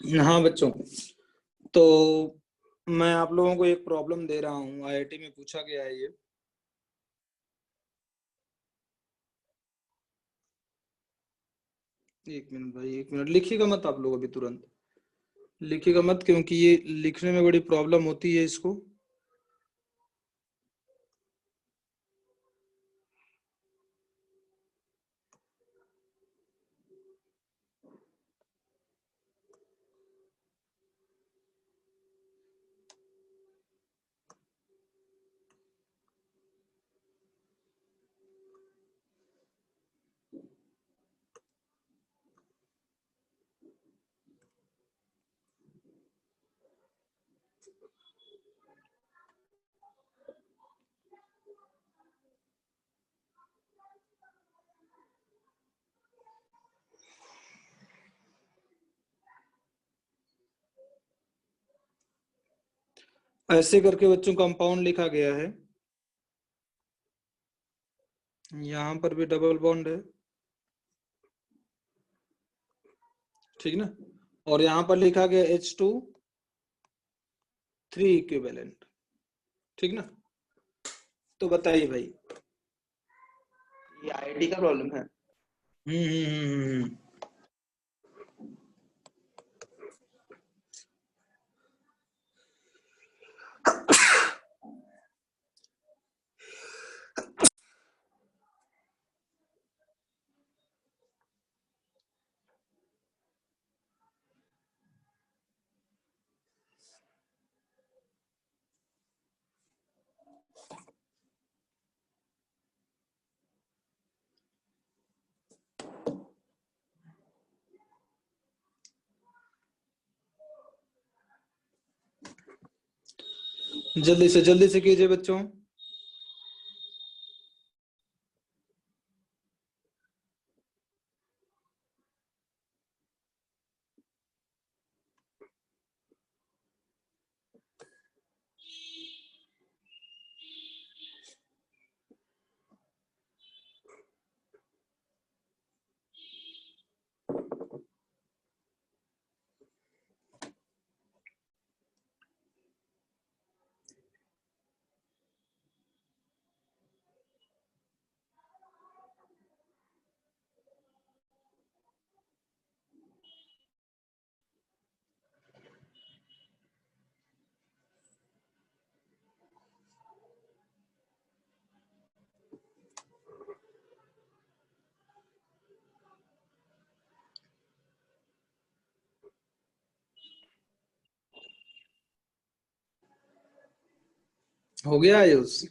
हाँ बच्चों, तो मैं आप लोगों को एक प्रॉब्लम दे रहा हूँ, आईआईटी में पूछा गया है ये। एक मिनट भाई, एक मिनट, लिखिएगा मत आप लोग अभी, तुरंत लिखिएगा मत, क्योंकि ये लिखने में बड़ी प्रॉब्लम होती है इसको। ऐसे करके बच्चों कंपाउंड लिखा गया है, यहाँ पर भी डबल बॉन्ड है, ठीक ना। और यहाँ पर लिखा गया H2 3 इक्विवेलेंट, ठीक ना। तो बताइए भाई, ये आईआईटी का प्रॉब्लम है। हम्म। जल्दी से कीजिए बच्चों। हो गया आयुष?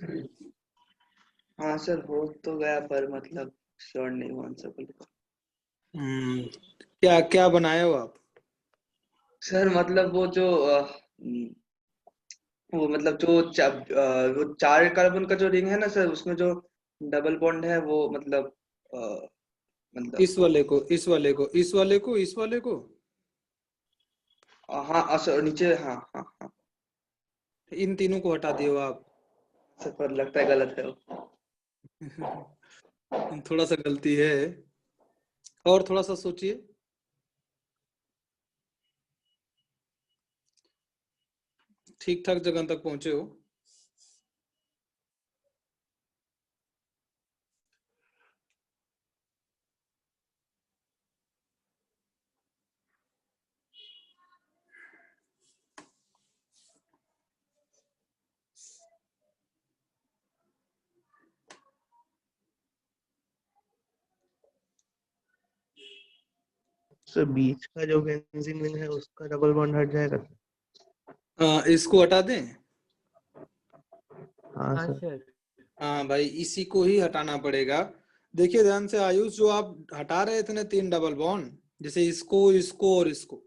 हाँ सर, हो तो गया पर मतलब श्योर नहीं हूँ आंसर को लेकर। क्या क्या बनाए हो आप? सर मतलब वो मतलब वो 4 कार्बन का जो रिंग है ना सर, उसमें जो डबल बॉन्ड है वो मतलब मतलब इस वाले को, इस वाले को, इस वाले को, इस वाले को, हाँ सर नीचे, हाँ हाँ हाँ इन तीनों को हटा दियो आप। सर, पर लगता है गलत है वो। थोड़ा सा गलती है, और थोड़ा सा सोचिए। ठीक ठाक जगह तक पहुंचे हो। सर बीच का जो बेंजीन रिंग है उसका डबल बॉन्ड हट जाएगा। इसको हटा दें? हाँ सर। हाँ भाई, इसी को ही हटाना पड़ेगा। देखिए ध्यान से आयुष, जो आप हटा रहे थे ना 3 डबल बॉन्ड, जैसे इसको, इसको और इसको,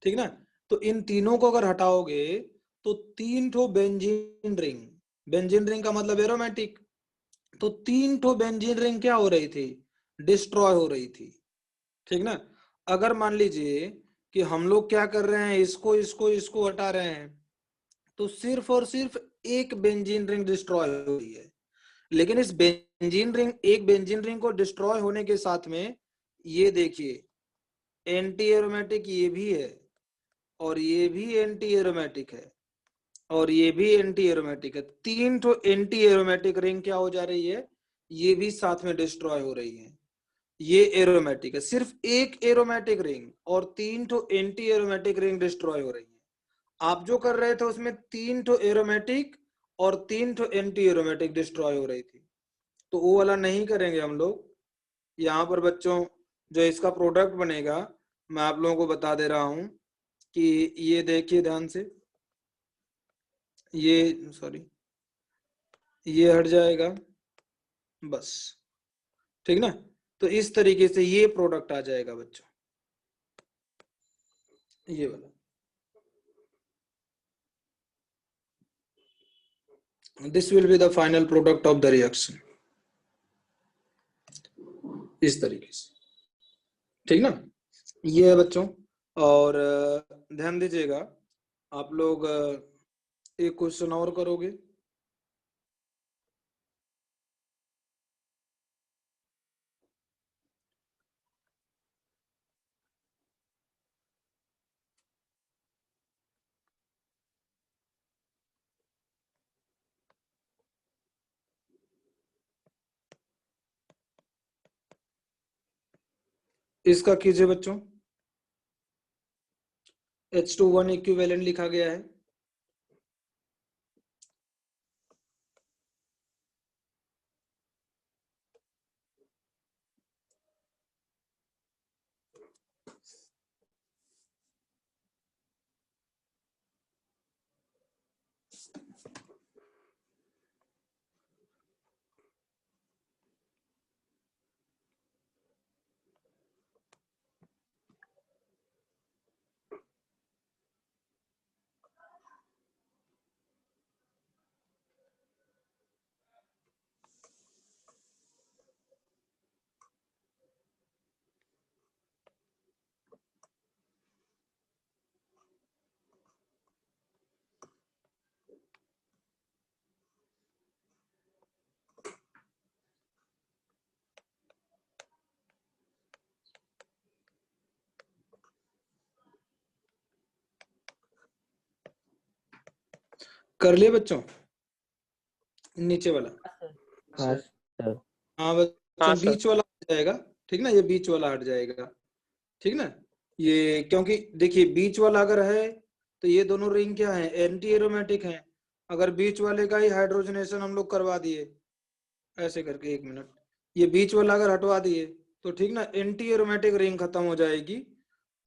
ठीक ना। तो इन तीनों को अगर हटाओगे तो 3 ठो बेंजीन रिंग, बेंजीन रिंग का मतलब एरोमेटिक, तो 3 ठो बेंजीन रिंग क्या हो रही थी? डिस्ट्रॉय हो रही थी, ठीक ना। अगर मान लीजिए कि हम लोग क्या कर रहे हैं, इसको इसको इसको हटा रहे हैं, तो सिर्फ और सिर्फ एक बेंजीन रिंग डिस्ट्रॉय हो रही है। लेकिन इस बेंजीन रिंग, एक बेंजीन रिंग को डिस्ट्रॉय होने के साथ में ये देखिए एंटी एरोमेटिक ये भी है, और ये भी एंटी एरोमेटिक है, और ये भी एंटी एरोमेटिक है। 3 तो एंटी एरोमेटिक रिंग क्या हो जा रही है, ये भी साथ में डिस्ट्रॉय हो रही है। ये एरोमेटिक है, सिर्फ एक एरोमेटिक रिंग और 3 तो एंटी एरोमेटिक रिंग डिस्ट्रॉय हो रही है। आप जो कर रहे थे उसमें 3 तो एरोमेटिक और 3 तो एंटी एरोमेटिक डिस्ट्रॉय हो रही थी, तो वो वाला नहीं करेंगे हम लोग। यहाँ पर बच्चों जो इसका प्रोडक्ट बनेगा मैं आप लोगों को बता दे रहा हूं कि ये देखिए ध्यान से, ये सॉरी ये हट जाएगा बस, ठीक ना। तो इस तरीके से ये प्रोडक्ट आ जाएगा बच्चों, ये वाला। This will be the final product of the reaction, इस तरीके से, ठीक ना। ये है बच्चों। और ध्यान दीजिएगा आप लोग एक क्वेश्चन और करोगे। इसका कीजिए बच्चों, H2 इक्विवेलेंट लिखा गया है। कर लिए बच्चों नीचे वाला? हाँ सर। हाँ बच्चों बीच वाला हट जाएगा, ठीक ना, ये बीच वाला हट जाएगा, ठीक ना। ये क्योंकि देखिए बीच वाला अगर है तो ये दोनों रिंग क्या है, एंटी एरोमेटिक है। अगर बीच वाले का ही हाइड्रोजनेशन हम लोग करवा दिए ऐसे करके, 1 मिनट, ये बीच वाला अगर हटवा दिए तो ठीक ना, एंटी एरोमेटिक रिंग खत्म हो जाएगी।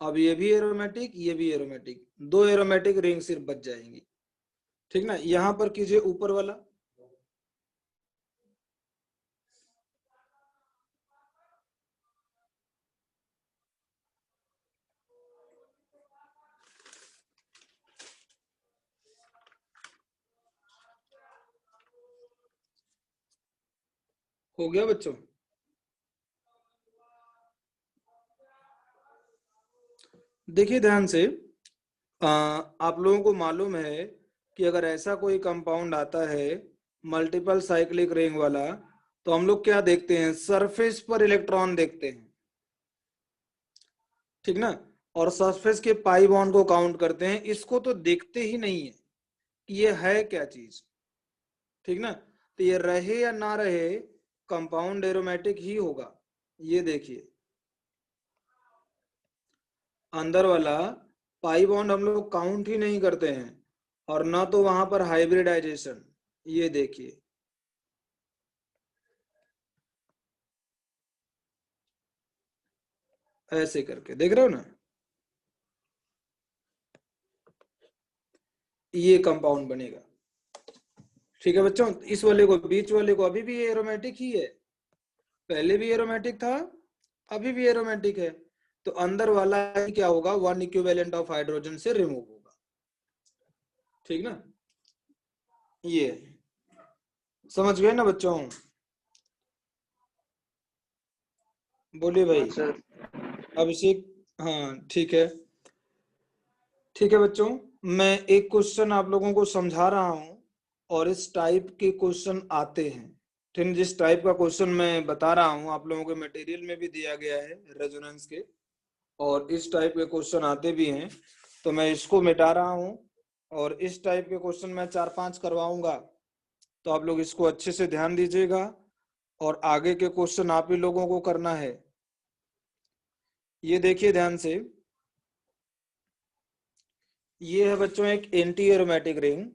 अब ये भी एरोमेटिक, ये भी एरोमेटिक, 2 एरोमेटिक रिंग सिर्फ बच जाएंगी, ठीक ना। यहां पर कीजिए ऊपर वाला, हो गया बच्चों। देखिए ध्यान से, आप लोगों को मालूम है कि अगर ऐसा कोई कंपाउंड आता है मल्टीपल साइक्लिक रिंग वाला, तो हम लोग क्या देखते हैं, सरफेस पर इलेक्ट्रॉन देखते हैं, ठीक ना। और सरफेस के पाई बॉन्ड को काउंट करते हैं, इसको तो देखते ही नहीं है कि ये है क्या चीज, ठीक ना। तो ये रहे या ना रहे कंपाउंड एरोमेटिक ही होगा। ये देखिए अंदर वाला पाई बॉन्ड हम लोग काउंट ही नहीं करते हैं, और ना तो वहां पर हाइब्रिडाइजेशन। ये देखिए ऐसे करके देख रहे हो ना, ये कंपाउंड बनेगा, ठीक है बच्चों। इस वाले को, बीच वाले को अभी भी एरोमेटिक ही है, पहले भी एरोमेटिक था, अभी भी एरोमेटिक है। तो अंदर वाला ही क्या होगा, 1 इक्विवेलेंट ऑफ हाइड्रोजन से रिमूव होगा, ठीक ना। ये समझ गए ना बच्चों? बोलिए भाई अभिषेक। हाँ ठीक है, ठीक है बच्चों। मैं एक क्वेश्चन आप लोगों को समझा रहा हूं, और इस टाइप के क्वेश्चन आते हैं, ठीक। जिस टाइप का क्वेश्चन मैं बता रहा हूं आप लोगों के मटेरियल में भी दिया गया है रेजोनेंस के, और इस टाइप के क्वेश्चन आते भी हैं। तो मैं इसको मिटा रहा हूं और इस टाइप के क्वेश्चन मैं 4-5 करवाऊंगा, तो आप लोग इसको अच्छे से ध्यान दीजिएगा और आगे के क्वेश्चन आप ही लोगों को करना है। ये देखिए ध्यान से, ये है बच्चों एक एंटी एरोमेटिक रिंग,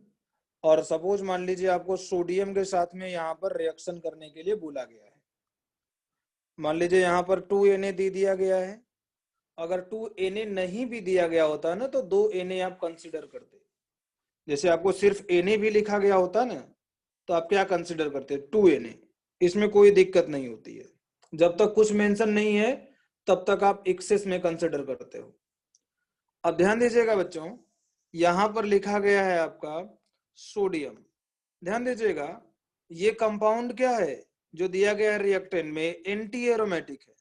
और सपोज मान लीजिए आपको सोडियम के साथ में यहाँ पर रिएक्शन करने के लिए बोला गया है। मान लीजिए यहाँ पर 2Na दे दिया गया है। अगर 2Na नहीं भी दिया गया होता ना तो 2Na आप कंसिडर करते। जैसे आपको सिर्फ Na भी लिखा गया होता ना तो आप क्या कंसिडर करते? 2Na। इसमें कोई दिक्कत नहीं होती है, जब तक कुछ मेंशन नहीं है तब तक आप एक्सेस में कंसिडर करते हो। अब ध्यान दीजिएगा बच्चों, यहां पर लिखा गया है आपका सोडियम। ध्यान दीजिएगा, ये कंपाउंड क्या है जो दिया गया है रिएक्टेंट में? एंटी एरोमेटिक है,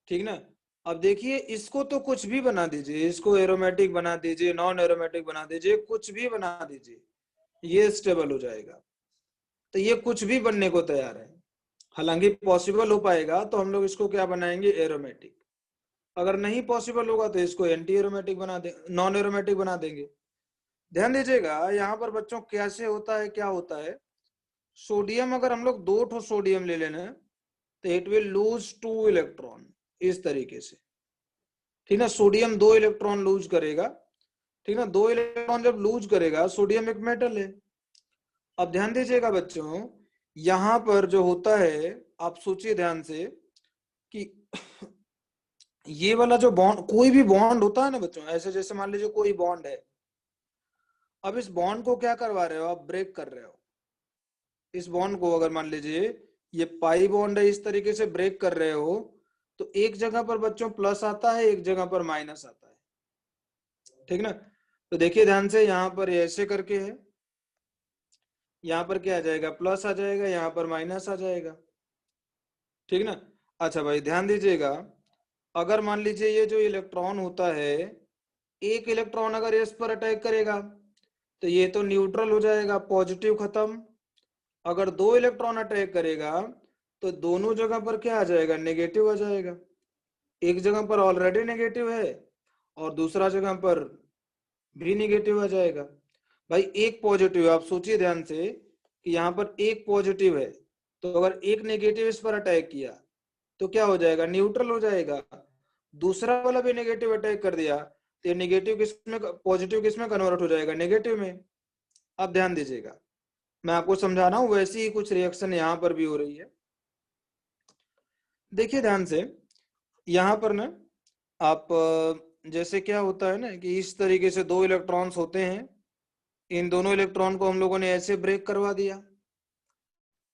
ठीक ना। अब देखिए इसको तो कुछ भी बना दीजिए, इसको एरोमेटिक बना दीजिए, नॉन एरोमेटिक बना दीजिए, कुछ भी बना दीजिए, ये स्टेबल हो जाएगा। तो ये कुछ भी बनने को तैयार है। हालांकि पॉसिबल हो पाएगा तो हम लोग इसको क्या बनाएंगे? एरोमेटिक। अगर नहीं पॉसिबल होगा तो इसको एंटी एरोमेटिक बना दे, नॉन एरोमेटिक बना देंगे। ध्यान दीजिएगा यहाँ पर बच्चों कैसे होता है, क्या होता है। सोडियम अगर हम लोग 2 सोडियम ले लेना तो इट विल लूज 2 इलेक्ट्रॉन, इस तरीके से, ठीक ना। सोडियम 2 इलेक्ट्रॉन लूज करेगा, ठीक ना। 2 इलेक्ट्रॉन जब लूज करेगा, सोडियम एक मेटल है। अब ध्यान दीजिएगा बच्चों, यहां पर जो होता है, आप सोचिए ध्यान से कि ये वाला जो बॉन्ड, कोई भी बॉन्ड होता है ना बच्चों, ऐसे जैसे मान लीजिए कोई बॉन्ड है, अब इस बॉन्ड को क्या करवा रहे हो आप? ब्रेक कर रहे हो। इस बॉन्ड को अगर मान लीजिए ये पाई बॉन्ड है, इस तरीके से ब्रेक कर रहे हो तो एक जगह पर बच्चों प्लस आता है, एक जगह पर माइनस आता है, ठीक ना। तो देखिए ध्यान से, यहां पर ऐसे करके है, यहाँ पर क्या आ जाएगा? प्लस आ जाएगा, यहाँ पर माइनस आ जाएगा, ठीक ना। अच्छा भाई ध्यान दीजिएगा, अगर मान लीजिए ये जो इलेक्ट्रॉन होता है, एक इलेक्ट्रॉन अगर इस पर अटैक करेगा तो ये तो न्यूट्रल हो जाएगा, पॉजिटिव खत्म। अगर 2 इलेक्ट्रॉन अटैक करेगा तो दोनों जगह पर क्या आ जाएगा? नेगेटिव आ जाएगा। एक जगह पर ऑलरेडी नेगेटिव है और दूसरा जगह पर भी नेगेटिव आ जाएगा। भाई एक पॉजिटिव, आप सोचिए ध्यान से कि यहाँ पर एक पॉजिटिव है, तो अगर एक नेगेटिव इस पर अटैक किया तो क्या हो जाएगा? न्यूट्रल हो जाएगा। दूसरा वाला भी नेगेटिव अटैक कर दिया तो ये नेगेटिव किसमें, पॉजिटिव किसमें कन्वर्ट हो जाएगा? नेगेटिव में। अब ध्यान दीजिएगा, मैं आपको समझा रहा हूं, वैसी ही कुछ रिएक्शन यहाँ पर भी हो रही है। देखिए ध्यान से, यहाँ पर ना आप जैसे क्या होता है ना कि इस तरीके से 2 इलेक्ट्रॉन्स होते हैं, इन दोनों इलेक्ट्रॉन को हम लोगों ने ऐसे ब्रेक करवा दिया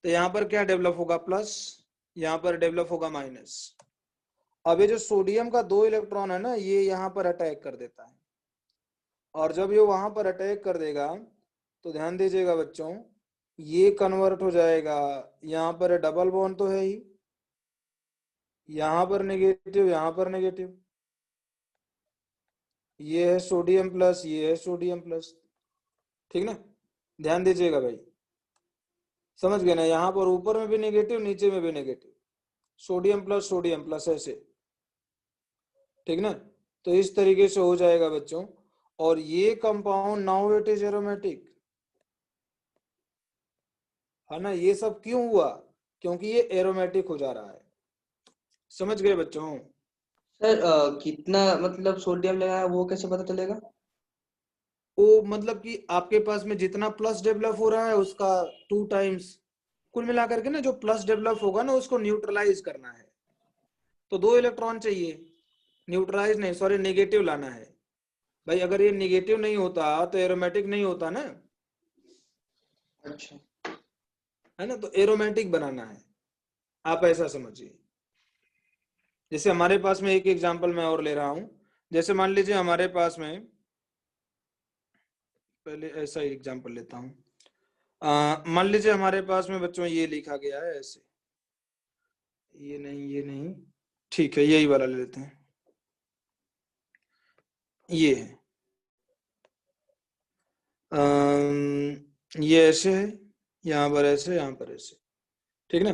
तो यहाँ पर क्या डेवलप होगा? प्लस, यहाँ पर डेवलप होगा माइनस। अब ये जो सोडियम का 2 इलेक्ट्रॉन है ना, ये यहाँ पर अटैक कर देता है, और जब ये वहां पर अटैक कर देगा तो ध्यान दीजिएगा बच्चों, ये कन्वर्ट हो जाएगा, यहाँ पर डबल बॉन्ड तो है ही, यहाँ पर नेगेटिव, यहाँ पर नेगेटिव, ये है सोडियम प्लस, ये है सोडियम प्लस, ठीक ना। ध्यान दीजिएगा भाई, समझ गए ना। यहाँ पर ऊपर में भी नेगेटिव, नीचे में भी नेगेटिव, सोडियम प्लस ऐसे, ठीक ना। तो इस तरीके से हो जाएगा बच्चों। और ये compound now it is aromatic, है ना। ये सब क्यों हुआ? क्योंकि ये एरोमेटिक हो जा रहा है। समझ गए बच्चों? सर कितना मतलब सोडियम लगा है वो कैसे पता चलेगा? वो मतलब कि आपके पास में जितना प्लस डेवलप हो रहा है उसका 2 टाइम्स, कुल मिलाकर के ना जो प्लस डेवलप होगा ना उसको न्यूट्रलाइज करना है, तो 2 इलेक्ट्रॉन चाहिए। न्यूट्रलाइज नहीं, सॉरी, नेगेटिव लाना है भाई। अगर ये नेगेटिव नहीं होता तो एरोमेटिक नहीं होता ना, अच्छा। है ना। तो एरोमेटिक बनाना है, आप ऐसा समझिए। जैसे हमारे पास में एक एग्जांपल मैं और ले रहा हूं, जैसे मान लीजिए हमारे पास में, पहले ऐसा एग्जांपल लेता हूं। मान लीजिए हमारे पास में बच्चों ये लिखा गया है ऐसे, ये नहीं, ठीक है, यही वाला ले लेते हैं। ये है, ये ऐसे है, यहाँ पर ऐसे, यहाँ पर ऐसे, ठीक ना।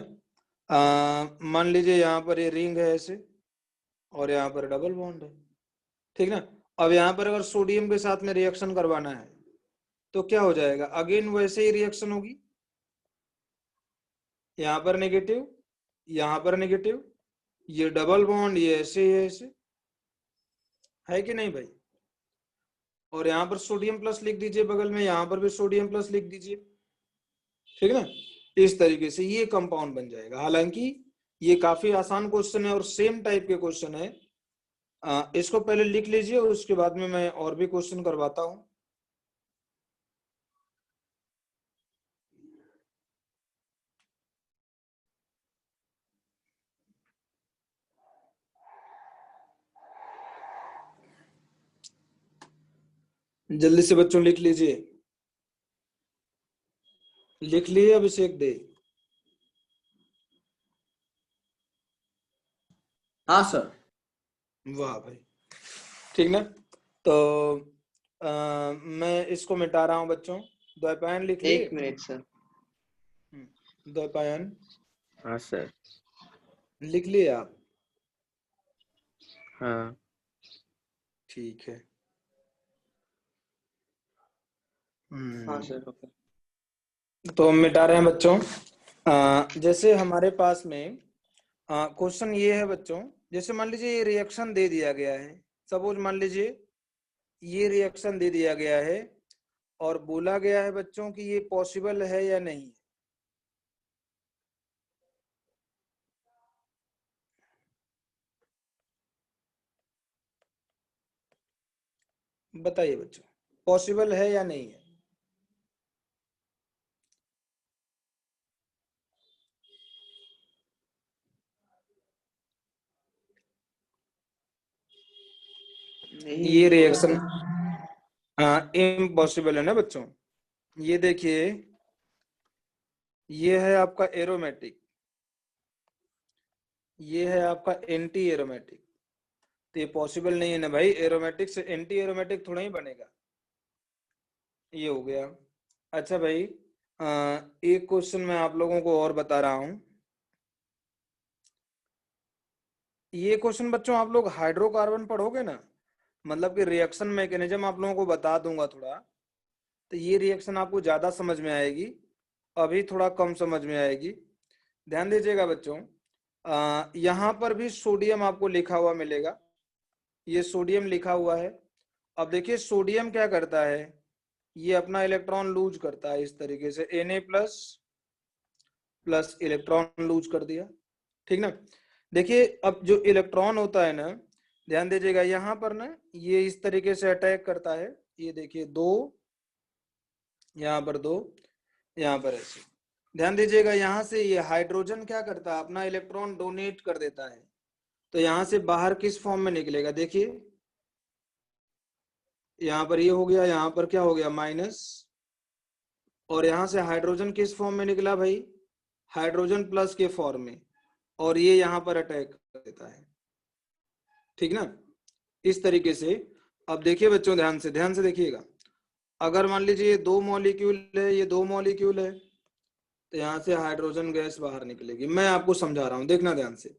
मान लीजिए यहाँ पर ये रिंग है ऐसे और यहाँ पर डबल बॉन्ड है, ठीक ना। अब यहाँ पर अगर सोडियम के साथ में रिएक्शन करवाना है तो क्या हो जाएगा, अगेन वैसे ही रिएक्शन होगी, यहाँ पर नेगेटिव, यहाँ पर नेगेटिव, ये डबल बॉन्ड, ये ऐसे ही ऐसे, है कि नहीं भाई। और यहाँ पर सोडियम प्लस लिख दीजिए बगल में, यहाँ पर भी सोडियम प्लस लिख दीजिए, ठीक ना। इस तरीके से ये कंपाउंड बन जाएगा। हालांकि ये काफी आसान क्वेश्चन है और सेम टाइप के क्वेश्चन है, इसको पहले लिख लीजिए और उसके बाद में मैं और भी क्वेश्चन करवाता हूं। जल्दी से बच्चों लिख लीजिए, लिख लिए अभिषेक दे? हाँ सर। वाह भाई, ठीक ना। तो मैं इसको मिटा रहा हूं बच्चों, द्वैपायन लिख लिए? 1 मिनट सर। द्वैपायन हाँ सर। लिख लिए आप? हाँ ठीक है। हाँ सर ओके। तो हम मिटा रहे हैं बच्चों। जैसे हमारे पास में क्वेश्चन ये है बच्चों, जैसे मान लीजिए ये रिएक्शन दे दिया गया है, सपोज मान लीजिए ये रिएक्शन दे दिया गया है और बोला गया है बच्चों कि ये पॉसिबल है या नहीं। बताइए बच्चों, पॉसिबल है या नहीं है? ये रिएक्शन इम्पॉसिबल है ना बच्चों। ये देखिए, ये है आपका एरोमेटिक, ये है आपका एंटी एरोमेटिक, तो ये पॉसिबल नहीं है ना भाई। एरोमेटिक से एंटी एरोमेटिक थोड़ा ही बनेगा। ये हो गया। अच्छा भाई, एक क्वेश्चन मैं आप लोगों को और बता रहा हूं। ये क्वेश्चन बच्चों आप लोग हाइड्रोकार्बन पढ़ोगे ना, मतलब कि रिएक्शन मैकेनिज्म आप लोगों को बता दूंगा थोड़ा, तो ये रिएक्शन आपको ज्यादा समझ में आएगी, अभी थोड़ा कम समझ में आएगी। ध्यान दीजिएगा बच्चों, यहाँ पर भी सोडियम आपको लिखा हुआ मिलेगा, ये सोडियम लिखा हुआ है। अब देखिए सोडियम क्या करता है, ये अपना इलेक्ट्रॉन लूज करता है इस तरीके से, Na प्लस इलेक्ट्रॉन लूज कर दिया, ठीक ना। देखिए अब जो इलेक्ट्रॉन होता है ना, ध्यान दीजिएगा यहाँ पर ना, ये इस तरीके से अटैक करता है। ये देखिए 2, यहाँ पर 2, यहाँ पर ऐसे। ध्यान दीजिएगा यहाँ से ये हाइड्रोजन क्या करता है, अपना इलेक्ट्रॉन डोनेट कर देता है, तो यहाँ से बाहर किस फॉर्म में निकलेगा, देखिए यहाँ पर ये हो गया, यहाँ पर क्या हो गया माइनस, और यहाँ से हाइड्रोजन किस फॉर्म में निकला भाई, हाइड्रोजन प्लस के फॉर्म में, और ये यहाँ पर अटैक कर देता है, ठीक ना। इस तरीके से अब देखिए बच्चों, ध्यान से देखिएगा, अगर मान लीजिए ये 2 मॉलिक्यूल है, ये 2 मॉलिक्यूल है, तो यहाँ से हाइड्रोजन गैस बाहर निकलेगी। मैं आपको समझा रहा हूँ, देखना ध्यान से।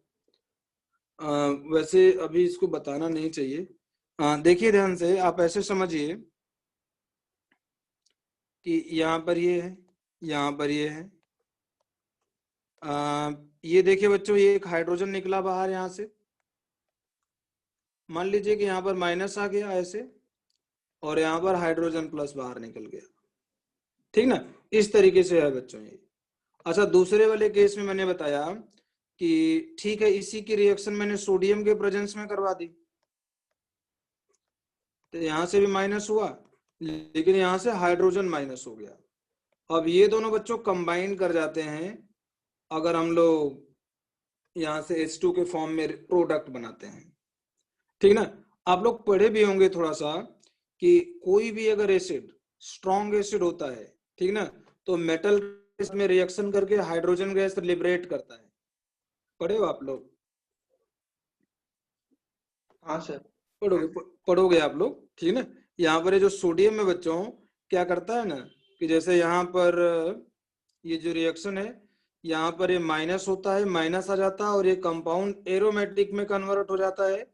वैसे अभी इसको बताना नहीं चाहिए। देखिए ध्यान से, आप ऐसे समझिए कि यहाँ पर ये है, यहाँ पर ये है। ये देखिए बच्चों, ये एक हाइड्रोजन निकला बाहर यहाँ से, मान लीजिए कि यहाँ पर माइनस आ गया ऐसे, और यहाँ पर हाइड्रोजन प्लस बाहर निकल गया, ठीक ना। इस तरीके से है बच्चों ये। अच्छा, दूसरे वाले केस में मैंने बताया कि ठीक है, इसी की रिएक्शन मैंने सोडियम के प्रेजेंस में करवा दी, तो यहाँ से भी माइनस हुआ, लेकिन यहाँ से हाइड्रोजन माइनस हो गया। अब ये दोनों बच्चों कंबाइन कर जाते हैं अगर हम लोग यहाँ से H2 के फॉर्म में प्रोडक्ट बनाते हैं, ठीक ना। आप लोग पढ़े भी होंगे थोड़ा सा कि कोई भी अगर एसिड स्ट्रॉन्ग एसिड होता है, ठीक ना, तो मेटल में रिएक्शन करके हाइड्रोजन गैस लिबरेट करता है, पढ़े हो आप लोग? हाँ सर। पढ़ोगे आप लोग, ठीक ना। यहाँ पर जो सोडियम में बच्चों क्या करता है ना, कि जैसे यहाँ पर ये जो रिएक्शन है, यहाँ पर ये माइनस होता है, माइनस आ जाता है, और ये कंपाउंड एरोमेटिक में कन्वर्ट हो जाता है,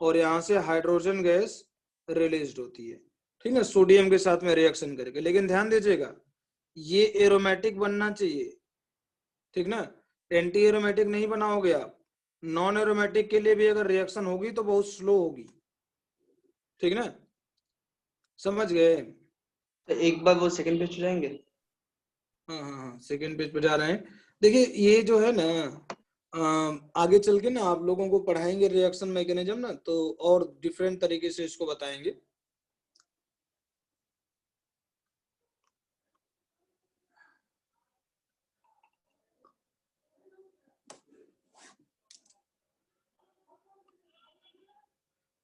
और यहाँ से हाइड्रोजन गैस रिलीज होती है, ठीक है, सोडियम के साथ में रिएक्शन करके। लेकिन ध्यान दीजिएगा ये एरोमेटिक बनना चाहिए, ठीक ना, एंटी एरोमेटिक नहीं बनाओगे आप। नॉन एरोमेटिक के लिए भी अगर रिएक्शन होगी तो बहुत स्लो होगी, ठीक ना, समझ गए। तो एक बार वो सेकंड पेज पे जाएंगे। हाँ हाँ हाँ, सेकेंड पेज पे जा रहे हैं। देखिए ये जो है ना आगे चल के ना आप लोगों को पढ़ाएंगे रिएक्शन मैकेनिज्म ना, तो और डिफरेंट तरीके से इसको बताएंगे।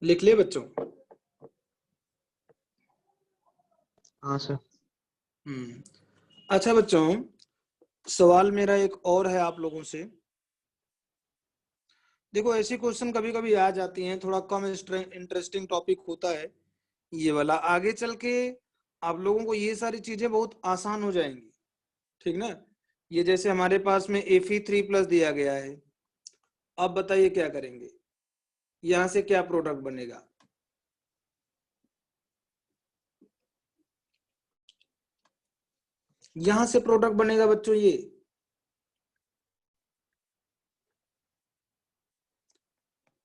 लिख लिए बच्चों? हाँ सर। अच्छा बच्चों, सवाल मेरा एक और है आप लोगों से। देखो ऐसी क्वेश्चन कभी कभी आ जाती हैं, थोड़ा कम इंटरेस्टिंग टॉपिक होता है ये वाला। आगे चल के आप लोगों को ये सारी चीजें बहुत आसान हो जाएंगी, ठीक ना। ये जैसे हमारे पास में Fe3+ दिया गया है, अब बताइए क्या करेंगे, यहां से क्या प्रोडक्ट बनेगा। यहां से प्रोडक्ट बनेगा बच्चों ये,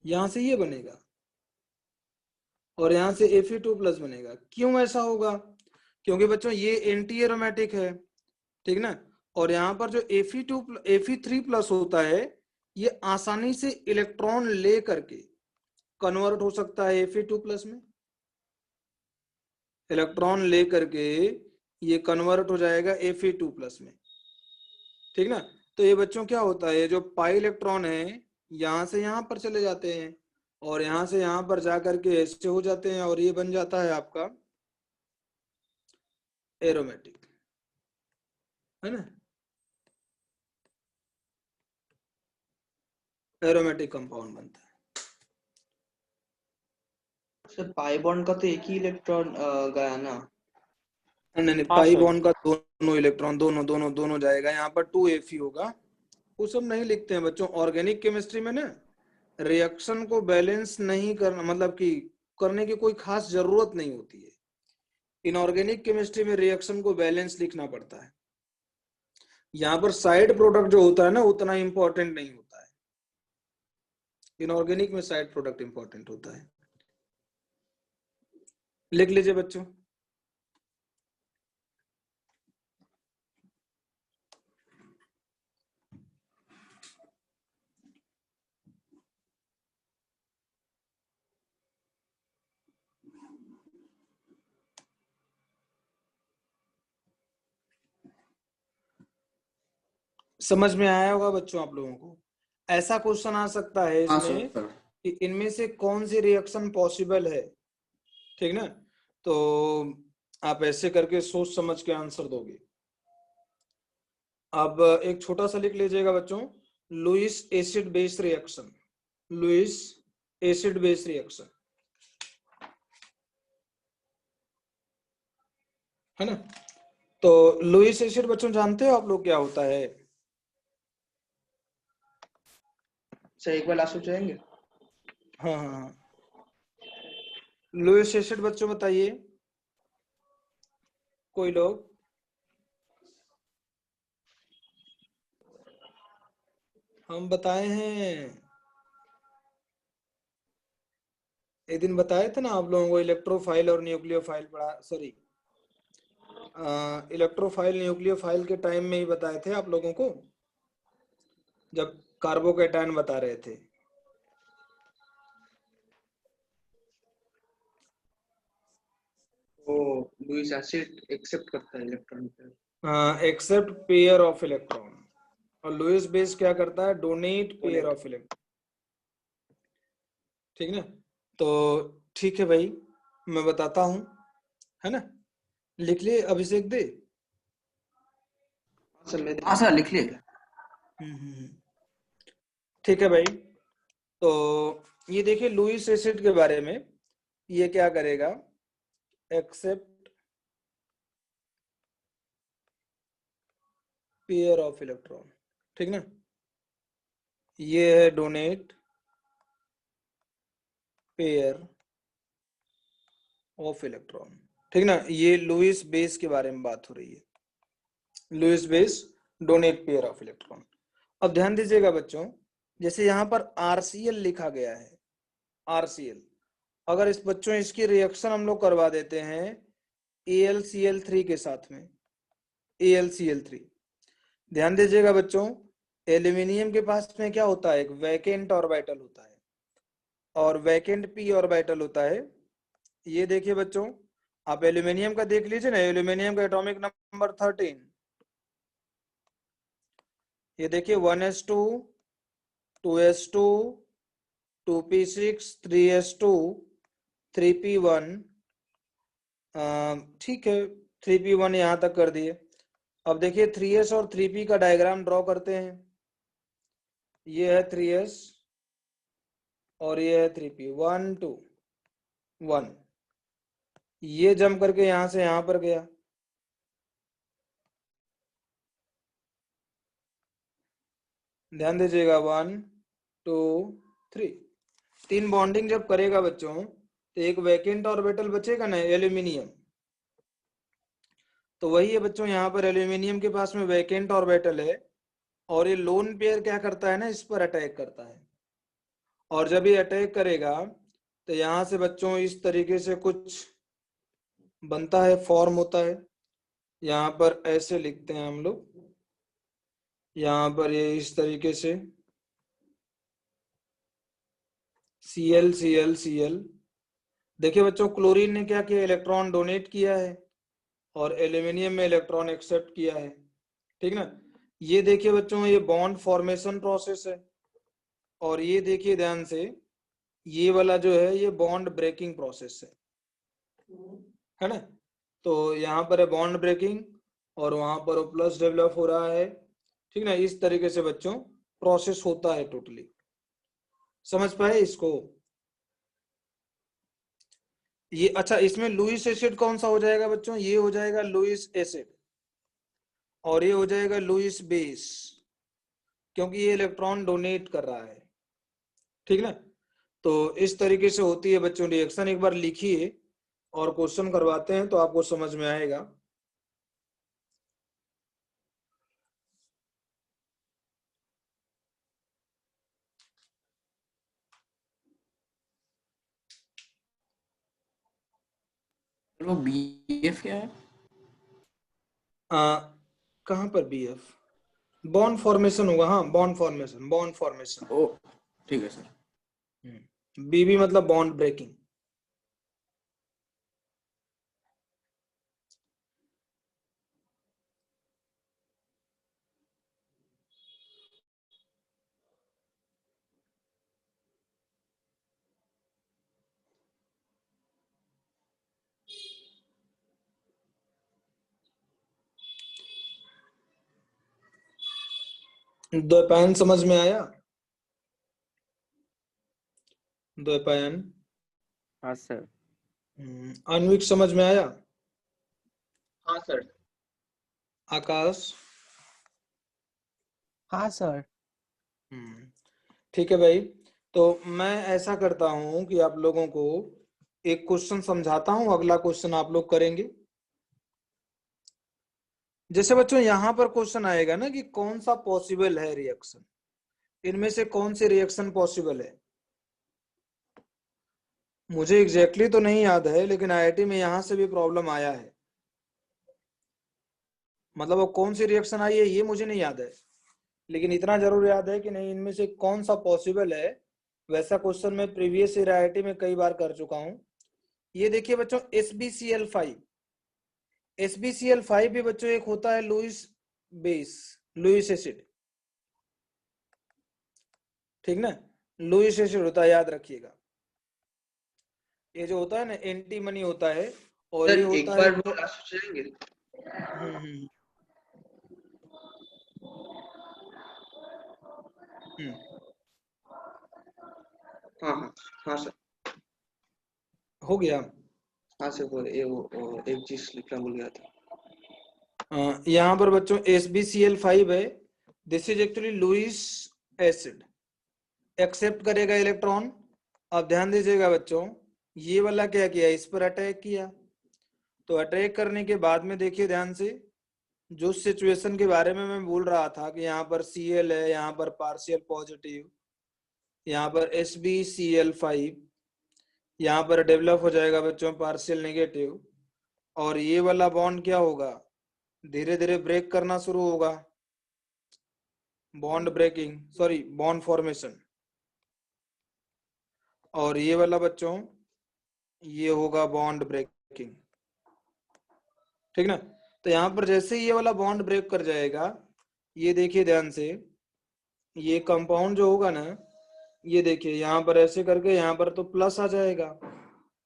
यहां से ये बनेगा और यहां से Fe2+ बनेगा। क्यों ऐसा होगा? क्योंकि बच्चों ये एंटी एरोमेटिक है, ठीक ना, और यहाँ पर जो Fe3+ होता है ये आसानी से इलेक्ट्रॉन ले करके कन्वर्ट हो सकता है Fe2+ में, इलेक्ट्रॉन ले करके ये कन्वर्ट हो जाएगा Fe2+ में, ठीक ना। तो ये बच्चों क्या होता है, ये जो पाई इलेक्ट्रॉन है यहां से यहां पर चले जाते हैं और यहां से यहां पर जाकर के ऐसे हो जाते हैं और ये बन जाता है आपका एरोमेटिक, है ना, एरोमेटिक कंपाउंड बनता है। सर पाई बॉन्ड का तो एक ही इलेक्ट्रॉन गया ना। नहीं नहीं, हाँ पाई सर। बॉन्ड का दोनों इलेक्ट्रॉन दोनों दोनों दोनों जाएगा, यहाँ पर 2Fe होगा। वो सब नहीं लिखते हैं बच्चों ऑर्गेनिक केमिस्ट्री में ना, रिएक्शन को बैलेंस नहीं करना, मतलब कि करने की कोई खास जरूरत नहीं होती है। इनऑर्गेनिक केमिस्ट्री में रिएक्शन को बैलेंस लिखना पड़ता है। यहाँ पर साइड प्रोडक्ट जो होता है ना उतना इंपॉर्टेंट नहीं होता है, इनऑर्गेनिक में साइड प्रोडक्ट इंपॉर्टेंट होता है। लिख लीजिए बच्चों। समझ में आया होगा बच्चों आप लोगों को। ऐसा क्वेश्चन आ सकता है हाँ इसमें सर। कि इनमें से कौन सी रिएक्शन पॉसिबल है, ठीक ना, तो आप ऐसे करके सोच समझ के आंसर दोगे। अब एक छोटा सा लिख लीजिएगा बच्चों, Lewis acid base reaction, Lewis acid base reaction, है ना। तो लुईस एसिड बच्चों जानते हो आप लोग क्या होता है? सर एक बार लास्ट में जाएंगे। हाँ हाँ हाँ, लुईस एसिड बच्चों बताइए कोई लोग। हम बताए हैं, एक दिन बताए थे ना आप लोगों को, इलेक्ट्रोफाइल और न्यूक्लियोफाइल पढ़ा, सॉरी इलेक्ट्रोफाइल न्यूक्लियोफाइल के टाइम में ही बताए थे आप लोगों को, जब कार्बोकैटायन बता रहे थे। वो लुईस एसिड एक्सेप्ट करता है इलेक्ट्रॉन पे। एक्सेप्ट पेयर ऑफ इलेक्ट्रॉन, और लुईस बेस क्या करता है, donate pair donate. Of electron, ठीक ना। तो ठीक है भाई, मैं बताता हूं, है ना, लिख लिए अभिषेक दे। सर मैं हाँ सर लिख लिए। ठीक है भाई, तो ये देखिए लुईस एसिड के बारे में, ये क्या करेगा, एक्सेप्ट पेयर ऑफ इलेक्ट्रॉन, ठीक ना, ये है डोनेट पेयर ऑफ इलेक्ट्रॉन, ठीक ना। ये लुईस बेस के बारे में बात हो रही है, Lewis base donate pair of electron. अब ध्यान दीजिएगा बच्चों, जैसे यहाँ पर RCl लिखा गया है, RCl, अगर इस बच्चों इसकी रिएक्शन हम लोग करवा देते हैं AlCl3 के साथ में, AlCl3, ध्यान दीजिएगा बच्चों, एल्यूमिनियम के पास में क्या होता है, एक वैकेंट ऑर्बिटल होता है और वैकेंट p ऑर्बिटल होता है। ये देखिए बच्चों, आप एल्यूमिनियम का देख लीजिए ना, एल्यूमिनियम का एटॉमिक नंबर 13, ये देखिए 1s2 2s2 2p6 3s2 3p1, ठीक है 3p1 यहां तक कर दिए। अब देखिए 3s और 3p का डायग्राम ड्रॉ करते हैं, ये है 3s और ये है 3p, 1 2 1, ये जंप करके यहां से यहां पर गया, ध्यान दीजिएगा 1 2 3, 3 बॉन्डिंग जब करेगा बच्चों तो एक वैकेंट ऑर्बिटल बचेगा ना, एल्यूमिनियम। तो वही है बच्चों, यहाँ पर एल्यूमिनियम के पास में वैकेंट ऑर्बिटल है और ये लोन पेयर क्या करता है ना, इस पर अटैक करता है। और जब ये अटैक करेगा तो यहाँ से बच्चों इस तरीके से कुछ बनता है, फॉर्म होता है। यहाँ पर ऐसे लिखते हैं हम लोग, यहाँ पर ये इस तरीके से Cl Cl Cl। देखिए बच्चों, क्लोरीन ने क्या किया, इलेक्ट्रॉन डोनेट किया है और एल्यूमिनियम में इलेक्ट्रॉन एक्सेप्ट किया है, ठीक ना। ये देखिए बच्चों, ये बॉन्ड फॉर्मेशन प्रोसेस है और ये देखिए ध्यान से, ये वाला जो है ये बॉन्ड ब्रेकिंग प्रोसेस है ना। तो यहाँ पर है बॉन्ड ब्रेकिंग और वहां पर प्लस डेवलप हो रहा है, ठीक ना। इस तरीके से बच्चों प्रोसेस होता है टोटली, समझ पाए इसको। ये अच्छा, इसमें लुईस एसिड कौन सा हो जाएगा बच्चों, ये हो जाएगा लुईस एसिड और ये हो जाएगा लुईस बेस, क्योंकि ये इलेक्ट्रॉन डोनेट कर रहा है, ठीक ना। तो इस तरीके से होती है बच्चों रिएक्शन, एक बार लिखिए और क्वेश्चन करवाते हैं तो आपको समझ में आएगा। वो BF क्या है? कहाँ पर BF, बॉन्ड फॉर्मेशन होगा, हाँ बॉन्ड फॉर्मेशन, बॉन्ड फॉर्मेशन। ओ ठीक है सर। BB मतलब बॉन्ड ब्रेकिंग। द्वैपायन समझ में आया, द्वैपायन। हाँ सर। आणविक समझ में आया, हाँ सर। आकाश। हाँ सर। ठीक है भाई, तो मैं ऐसा करता हूं कि आप लोगों को एक क्वेश्चन समझाता हूं, अगला क्वेश्चन आप लोग करेंगे। जैसे बच्चों यहाँ पर क्वेश्चन आएगा ना कि कौन सा पॉसिबल है रिएक्शन, इनमें से कौन सी रिएक्शन पॉसिबल है। मुझे एग्जैक्टली तो नहीं याद है, लेकिन IIT में यहां से भी प्रॉब्लम आया है, मतलब वो कौन सी रिएक्शन आई है ये मुझे नहीं याद है, लेकिन इतना जरूर याद है कि नहीं इनमें से कौन सा पॉसिबल है। वैसा क्वेश्चन मैं प्रीवियस ईयर IIT में कई बार कर चुका हूं। ये देखिए बच्चों, SbCl5, SbCl5 भी बच्चों एक होता है लुईस बेस, लुईस एसिड, ठीक ना, लुईस एसिड होता है, याद रखिएगा। ये जो होता है ना एंटीमनी होता है और सर ये एक होता बार है वो लास्ट सोचेंगे। हाँ हाँ हाँ सर। हो गया। हाँ सर वो एक चीज लिखना भूल गया था। यहाँ पर बच्चों SbCl5 है, this is actually Lewis acid, accept करेगा इलेक्ट्रॉन। अब ध्यान दीजिएगा बच्चों, ये वाला क्या किया, इस पर अटैक किया। तो अटैक करने के बाद में देखिए ध्यान से, जो सिचुएशन के बारे में मैं बोल रहा था कि यहाँ पर Cl है, यहाँ पर पार्शियल पॉजिटिव, यहाँ पर SbCl5, यहाँ पर डेवलप हो जाएगा बच्चों पार्शियल नेगेटिव, और ये वाला बॉन्ड क्या होगा, धीरे धीरे ब्रेक करना शुरू होगा, bond breaking, sorry bond formation. और ये वाला बच्चों ये होगा बॉन्ड ब्रेकिंग, ठीक ना। तो यहाँ पर जैसे ये वाला बॉन्ड ब्रेक कर जाएगा, ये देखिए ध्यान से, ये कंपाउंड जो होगा ना, ये देखिए यहाँ पर ऐसे करके यहाँ पर तो प्लस आ जाएगा,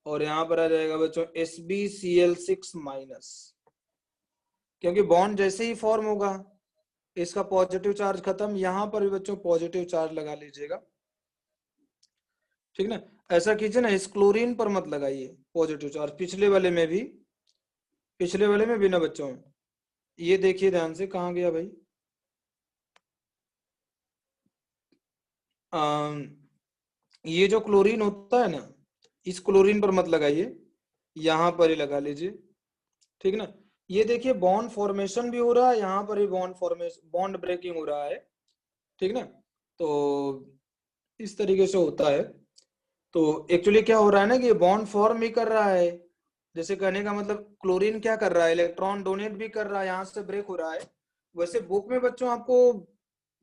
और यहाँ पर आ जाएगा बच्चों SbCl6 माइनस, क्योंकि बॉन्ड जैसे ही फॉर्म होगा इसका पॉजिटिव चार्ज खत्म, यहाँ पर भी बच्चों पॉजिटिव चार्ज लगा लीजिएगा, ठीक ना। ऐसा कीजिए ना, इस क्लोरीन पर मत लगाइए पॉजिटिव चार्ज, पिछले वाले में भी ना बच्चों। ये देखिए ध्यान से, कहाँ गया भाई, ये जो क्लोरीन होता है ना, इस क्लोरीन पर मत लगाइए, यहाँ पर ही लगा लीजिए, ठीक ना। ये देखिए बॉन्ड फॉर्मेशन भी हो रहा है, यहाँ पर भी बॉन्ड ब्रेकिंग हो रहा है, ठीक ना। तो इस तरीके से होता है। तो एक्चुअली क्या हो रहा है ना कि बॉन्ड फॉर्म भी कर रहा है, जैसे कहने का मतलब क्लोरीन क्या कर रहा है, इलेक्ट्रॉन डोनेट भी कर रहा है, यहाँ से ब्रेक हो रहा है। वैसे बुक में बच्चों आपको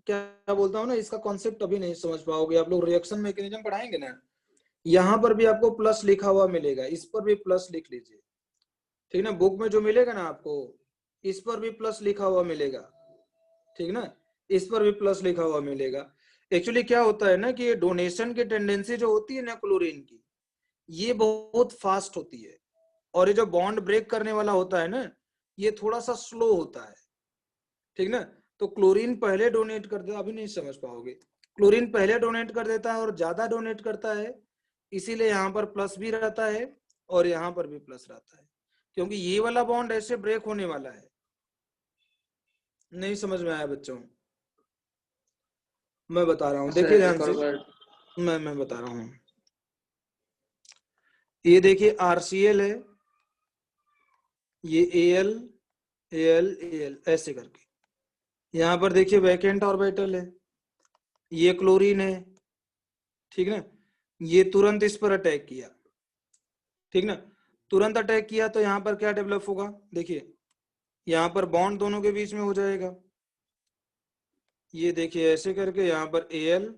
क्या बोलता हूँ ना, इसका कॉन्सेप्ट अभी नहीं समझ पाओगे आप लोग, रिएक्शन मैकेनिज्म पढ़ाएंगे ना, यहाँ पर भी आपको प्लस लिखा हुआ मिलेगा, इस पर भी प्लस लिख लीजिए, ठीक ना। बुक में जो मिलेगा ना आपको, इस पर भी प्लस लिखा हुआ मिलेगा, ठीक ना, इस पर भी प्लस लिखा हुआ मिलेगा। एक्चुअली क्या होता है ना कि ये डोनेशन की टेंडेंसी जो होती है ना क्लोरीन की, ये बहुत फास्ट होती है, और ये जो बॉन्ड ब्रेक करने वाला होता है ना, ये थोड़ा सा स्लो होता है, ठीक ना। तो क्लोरीन पहले डोनेट कर देता, अभी नहीं समझ पाओगे, क्लोरीन पहले डोनेट कर देता है और ज्यादा डोनेट करता है, इसीलिए यहाँ पर प्लस भी रहता है और यहाँ पर भी प्लस रहता है, क्योंकि ये वाला बॉन्ड ऐसे ब्रेक होने वाला है। नहीं समझ में आया बच्चों, मैं बता रहा हूँ, देखिए ध्यान से, मैं बता रहा हूँ। ये देखिए RCl है, ये Al Al Al ऐसे करके, यहाँ पर देखिए वैकेंट ऑर्बिटल है, ये क्लोरीन है, ठीक ना। ये तुरंत इस पर अटैक किया, ठीक ना, तुरंत अटैक किया, तो यहाँ पर क्या डेवलप होगा, देखिए यहाँ पर बॉन्ड दोनों के बीच में हो जाएगा, ये देखिए ऐसे करके, यहाँ पर Al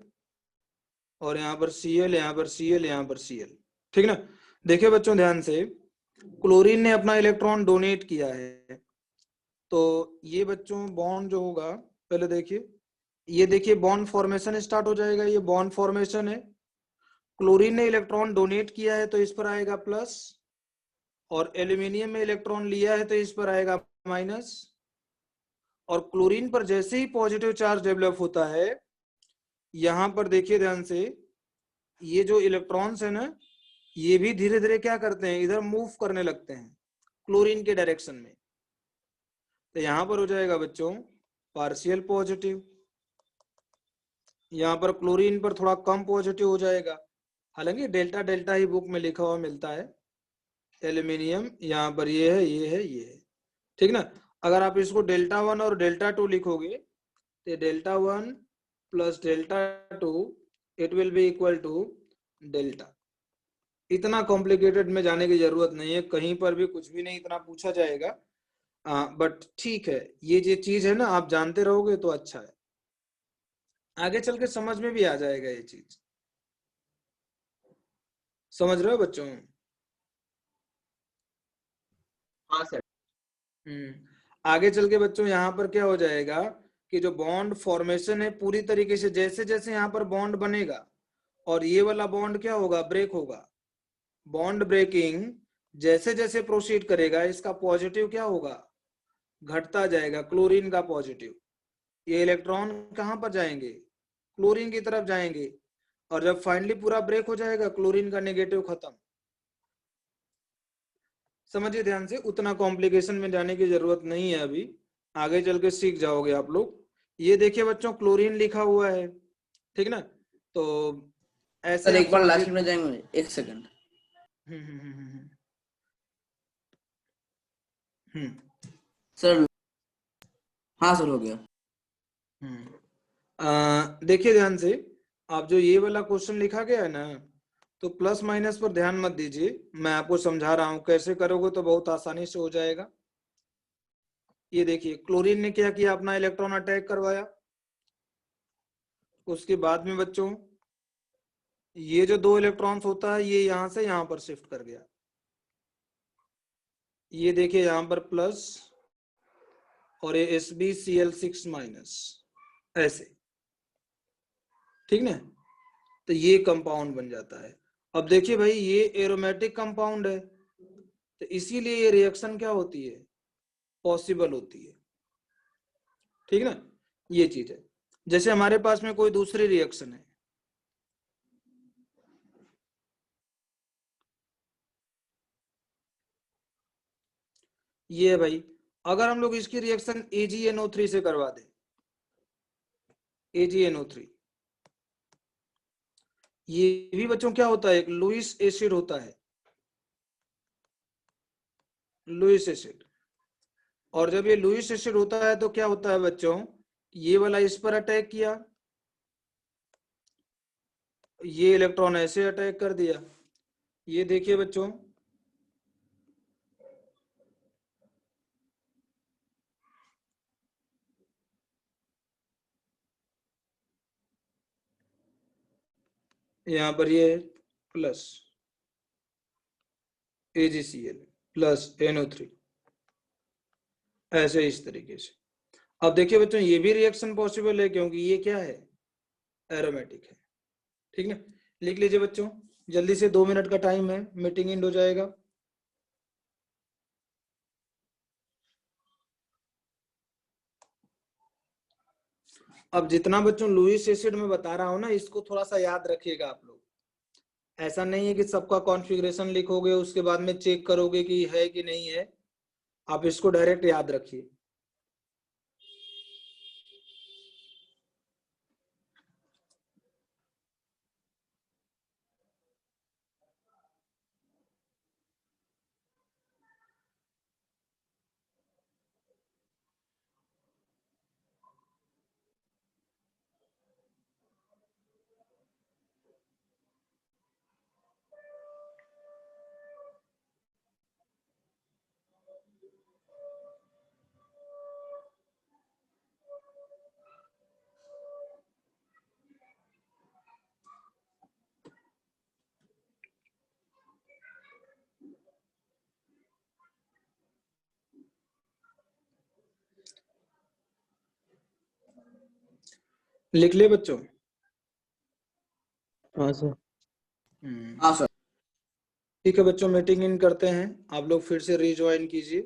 और यहाँ पर Cl, यहाँ पर Cl, यहाँ पर Cl, ठीक ना। देखिए बच्चों ध्यान से, क्लोरीन ने अपना इलेक्ट्रॉन डोनेट किया है, तो ये बच्चों बॉन्ड जो होगा, पहले देखिए, ये देखिए बॉन्ड फॉर्मेशन स्टार्ट हो जाएगा, ये बॉन्ड फॉर्मेशन है, क्लोरीन ने इलेक्ट्रॉन डोनेट किया है तो इस पर आएगा प्लस, और एल्यूमिनियम में इलेक्ट्रॉन लिया है तो इस पर आएगा माइनस, और क्लोरीन पर जैसे ही पॉजिटिव चार्ज डेवलप होता है, यहां पर देखिए ध्यान से, ये जो इलेक्ट्रॉन्स है ना, ये भी धीरे धीरे क्या करते हैं, इधर मूव करने लगते हैं क्लोरीन के डायरेक्शन में। तो यहां पर हो जाएगा बच्चों पार्शियल पॉजिटिव, यहाँ पर क्लोरीन पर थोड़ा कम पॉजिटिव हो जाएगा, हालांकि डेल्टा डेल्टा ही बुक में लिखा हुआ मिलता है, एल्यूमिनियम यहाँ पर ये है, ये है, ये है, ठीक ना। अगर आप इसको Δ1 और Δ2 लिखोगे, तो Δ1 plus Δ2 it will be equal to delta. इतना कॉम्प्लिकेटेड में जाने की जरूरत नहीं है, कहीं पर भी कुछ भी नहीं इतना पूछा जाएगा, बट ठीक है, ये जो चीज है ना आप जानते रहोगे तो अच्छा है, आगे चल के समझ में भी आ जाएगा ये चीज, समझ रहे हो बच्चों। हाँ सर। आगे चल के बच्चों यहाँ पर क्या हो जाएगा कि जो बॉन्ड फॉर्मेशन है पूरी तरीके से, जैसे जैसे यहाँ पर बॉन्ड बनेगा और ये वाला बॉन्ड क्या होगा, ब्रेक होगा, बॉन्ड ब्रेकिंग जैसे जैसे प्रोसीड करेगा, इसका पॉजिटिव क्या होगा, घटता जाएगा, क्लोरीन का पॉजिटिव, ये इलेक्ट्रॉन कहाँ पर जाएंगे, क्लोरीन की तरफ जाएंगे, और जब फाइनली पूरा ब्रेक हो जाएगा, क्लोरीन का नेगेटिव खत्म। समझिए ध्यान से, उतना कॉम्प्लिकेशन में जाने की जरूरत नहीं है, अभी आगे चल के सीख जाओगे आप लोग। ये देखिए बच्चों क्लोरीन लिखा हुआ है, ठीक ना, तो ऐसे सर एक बार लास्ट में जाएंगे, एक सेकंड। हम्म हम्म हम्म हम्म हम्म सर हाँ सर हो गया। देखिए ध्यान से, आप जो ये वाला क्वेश्चन लिखा गया है ना, तो प्लस माइनस पर ध्यान मत दीजिए, मैं आपको समझा रहा हूं कैसे करोगे तो बहुत आसानी से हो जाएगा। ये देखिए क्लोरीन ने क्या किया, अपना इलेक्ट्रॉन अटैक करवाया, उसके बाद में बच्चों ये जो 2 इलेक्ट्रॉन्स होता है ये यहां से यहां पर शिफ्ट कर गया, ये देखिए यहां पर प्लस और ये SbCl6 माइनस, ऐसे, ठीक ना। तो ये कंपाउंड बन जाता है। अब देखिए भाई ये एरोमेटिक कंपाउंड है, तो इसीलिए ये रिएक्शन क्या होती है, पॉसिबल होती है, ठीक ना। ये चीज है, जैसे हमारे पास में कोई दूसरी रिएक्शन है, ये है भाई, अगर हम लोग इसकी रिएक्शन AgNO3 से करवा दें, AgNO3, ये भी बच्चों क्या होता है, एक लुईस एसिड होता है, लुईस एसिड। और जब ये लुईस एसिड होता है तो क्या होता है बच्चों, ये वाला इस पर अटैक किया, ये इलेक्ट्रॉन ऐसे अटैक कर दिया, ये देखिए बच्चों यहां पर ये प्लस AgCl प्लस NO3, ऐसे इस तरीके से। अब देखिए बच्चों ये भी रिएक्शन पॉसिबल है क्योंकि ये क्या है, एरोमेटिक है, ठीक ना। लिख लीजिए बच्चों, जल्दी से, 2 मिनट का टाइम है, मीटिंग एंड हो जाएगा। अब जितना बच्चों लुईस एसिड में बता रहा हूं ना, इसको थोड़ा सा याद रखिएगा आप लोग, ऐसा नहीं है कि सबका कॉन्फ़िगरेशन लिखोगे उसके बाद में चेक करोगे कि है कि नहीं है, आप इसको डायरेक्ट याद रखिए। लिख ले बच्चों। हाँ सर। हाँ सर। ठीक है बच्चों, मीटिंग इन करते हैं, आप लोग फिर से रिज्वाइन कीजिए।